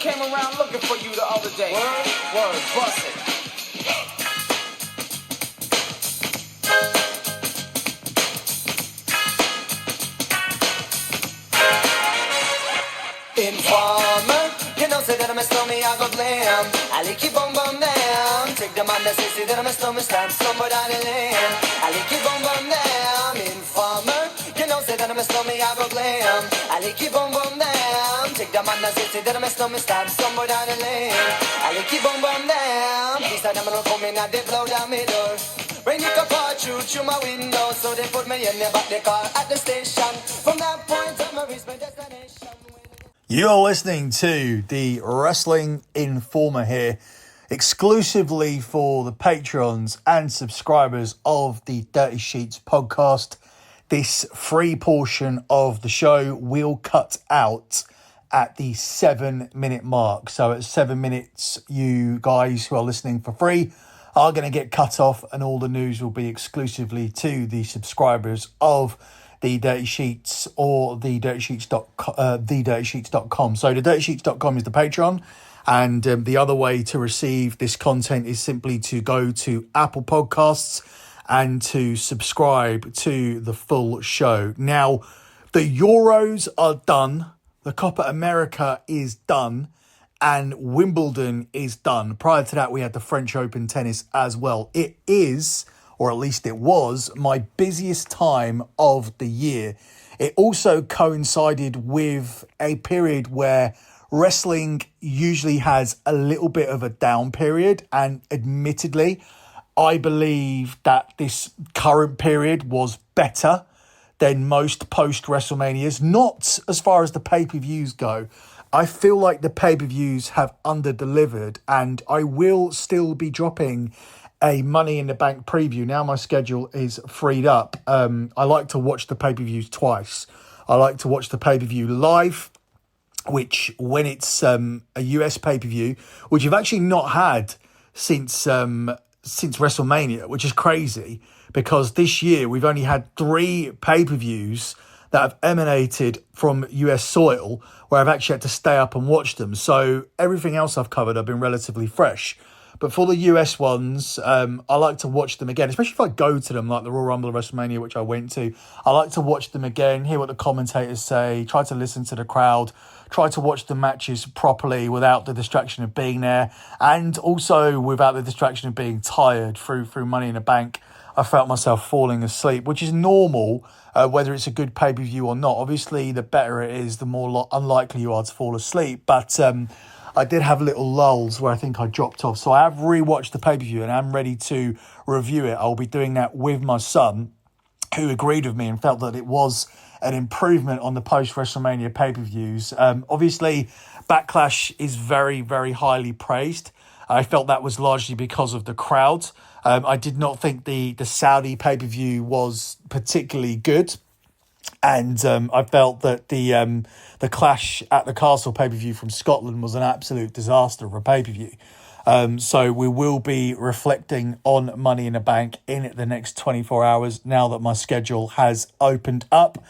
came around looking for you the other day. Word, bust it. Informer, you know, say that I'm a stormy, I go blam. I like you bum bum down. Take the man that say that I'm a stormy, stand somewhere down the lane. I like you bum bum down. Informer, you know, say that I'm a stormy, I go blam. I like you bum bum down. Take the man that say that I'm a stormy, stand somewhere down the lane. I like you bum bum down. Please tell them I'm not coming, they blow down my door. Rain you can pour through my window, so they put me in the back the car at the station. From that point on, I reach my destination. You're listening to the Wrestling Informer here, exclusively for the patrons and subscribers of the Dirty Sheets podcast. This free portion of the show will cut out at the 7-minute mark. So at 7 minutes, you guys who are listening for free are going to get cut off, and all the news will be exclusively to the subscribers of the Dirty Sheets or thedirtysheets.com. So thedirtysheets.com is the Patreon, and the other way to receive this content is simply to go to Apple Podcasts and to subscribe to the full show. Now, the Euros are done, the Copa America is done, and Wimbledon is done. Prior to that, we had the French Open tennis as well. It is, or at least it was, my busiest time of the year. It also coincided with a period where wrestling usually has a little bit of a down period, and admittedly, I believe that this current period was better than most post-WrestleManias, not as far as the pay-per-views go. I feel like the pay-per-views have under-delivered, and I will still be dropping a Money in the Bank preview. Now my schedule is freed up. I like to watch the pay-per-views twice. I like to watch the pay-per-view live, which when it's a US pay-per-view, which you've actually not had since WrestleMania, which is crazy, because this year we've only had 3 pay-per-views that have emanated from US soil where I've actually had to stay up and watch them. So everything else I've covered have been relatively fresh. But for the US ones, I like to watch them again, especially if I go to them, like the Royal Rumble of WrestleMania, which I went to. I like to watch them again, hear what the commentators say, try to listen to the crowd, try to watch the matches properly without the distraction of being there, and also without the distraction of being tired through Money in the Bank. I felt myself falling asleep, which is normal, whether it's a good pay-per-view or not. Obviously, the better it is, the more unlikely you are to fall asleep. But I did have little lulls where I think I dropped off. So I have rewatched the pay-per-view and I'm ready to review it. I'll be doing that with my son, who agreed with me and felt that it was an improvement on the post-WrestleMania pay-per-views. Obviously, Backlash is very, very highly praised. I felt that was largely because of the crowd. I did not think the Saudi pay-per-view was particularly good. And I felt that the Clash at the Castle pay-per-view from Scotland was an absolute disaster of a pay-per-view. So we will be reflecting on Money in the Bank in the next 24 hours now that my schedule has opened up.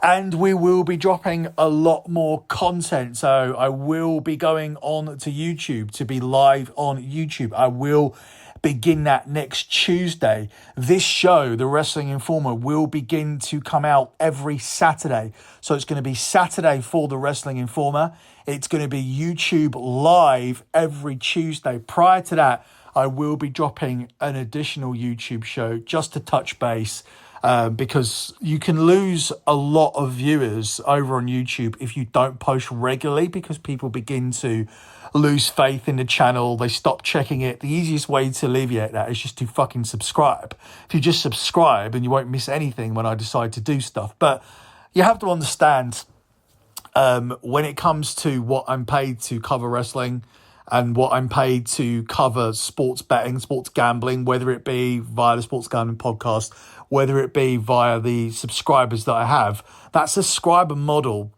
And we will be dropping a lot more content. So I will be going on to YouTube to be live on YouTube. I will begin that next Tuesday. This show, The Wrestling Informer, will begin to come out every Saturday. So it's going to be Saturday for The Wrestling Informer. It's going to be YouTube live every Tuesday. Prior to that, I will be dropping an additional YouTube show just to touch base, because you can lose a lot of viewers over on YouTube if you don't post regularly, because people begin to lose faith in the channel. They stop checking it. The easiest way to alleviate that is just to fucking subscribe. If you just subscribe, and you won't miss anything when I decide to do stuff. But you have to understand, when it comes to what I'm paid to cover wrestling and what I'm paid to cover sports betting, sports gambling, whether it be via the Sports Gambling Podcast, whether it be via the subscribers that I have, that subscriber model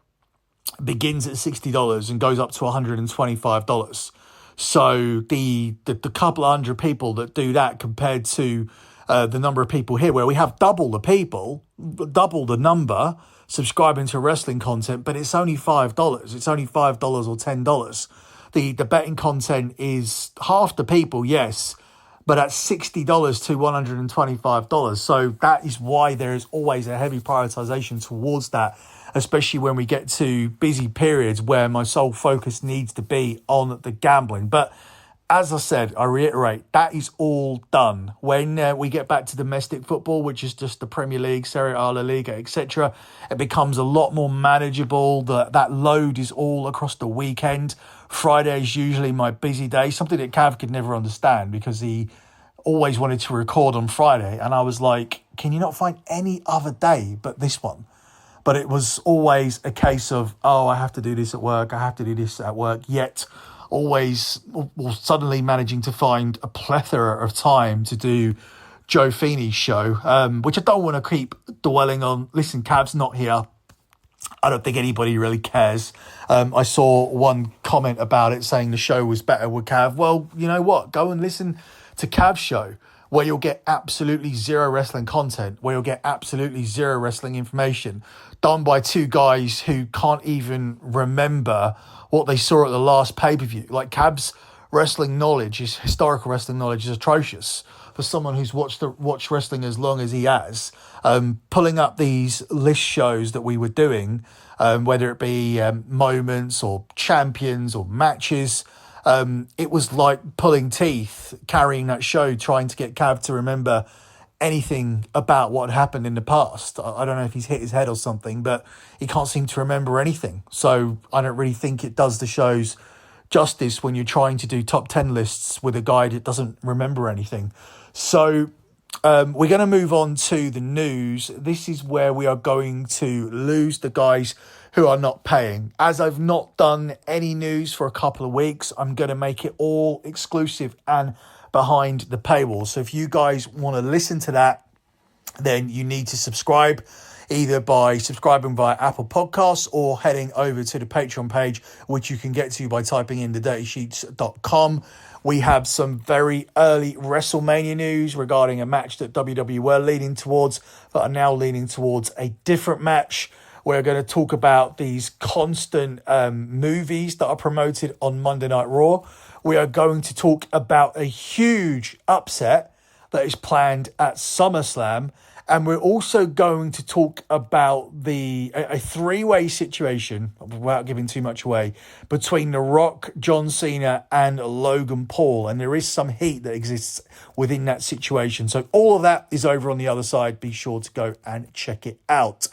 begins at $60 and goes up to $125. So the couple of hundred people that do that compared to the number of people here, where we have double the people, double the number subscribing to wrestling content, but it's only $5. It's only $5 or $10. the betting content is half the people, yes, but at $60 to $125. So that is why there is always a heavy prioritization towards that, especially when we get to busy periods where my sole focus needs to be on the gambling. But as I said, I reiterate, that is all done. When we get back to domestic football, which is just the Premier League, Serie A, La Liga, etc., it becomes a lot more manageable. That load is all across the weekend. Friday is usually my busy day, something that Cav could never understand because he always wanted to record on Friday. And I was like, can you not find any other day but this one? But it was always a case of, oh, I have to do this at work, I have to do this at work, yet always suddenly managing to find a plethora of time to do Joe Feeney's show, which I don't want to keep dwelling on. Listen, Cav's not here. I don't think anybody really cares. I saw one comment about it saying the show was better with Cav. Well, you know what? Go and listen to Cav's show, where you'll get absolutely zero wrestling content, where you'll get absolutely zero wrestling information, done by two guys who can't even remember what they saw at the last pay-per-view. Like, Cav's wrestling knowledge, his historical wrestling knowledge, is atrocious for someone who's watched wrestling as long as he has. Pulling up these list shows that we were doing, whether it be moments or champions or matches, it was like pulling teeth carrying that show, trying to get Cav to remember anything about what happened in the past. I don't know if he's hit his head or something, but he can't seem to remember anything. So I don't really think it does the shows justice when you're trying to do top 10 lists with a guy that doesn't remember anything. So we're going to move on to the news. This is where we are going to lose the guys who are not paying. As I've not done any news for a couple of weeks, I'm going to make it all exclusive and behind the paywall. So if you guys want to listen to that, then you need to subscribe, either by subscribing via Apple Podcasts or heading over to the Patreon page, which you can get to by typing in thedirtysheets.com. We have some very early WrestleMania news regarding a match that WWE were leaning towards, but are now leaning towards a different match. We're going to talk about these constant movies that are promoted on Monday Night Raw. We are going to talk about a huge upset that is planned at SummerSlam. And we're also going to talk about a three-way situation, without giving too much away, between The Rock, John Cena, and Logan Paul. And there is some heat that exists within that situation. So all of that is over on the other side. Be sure to go and check it out.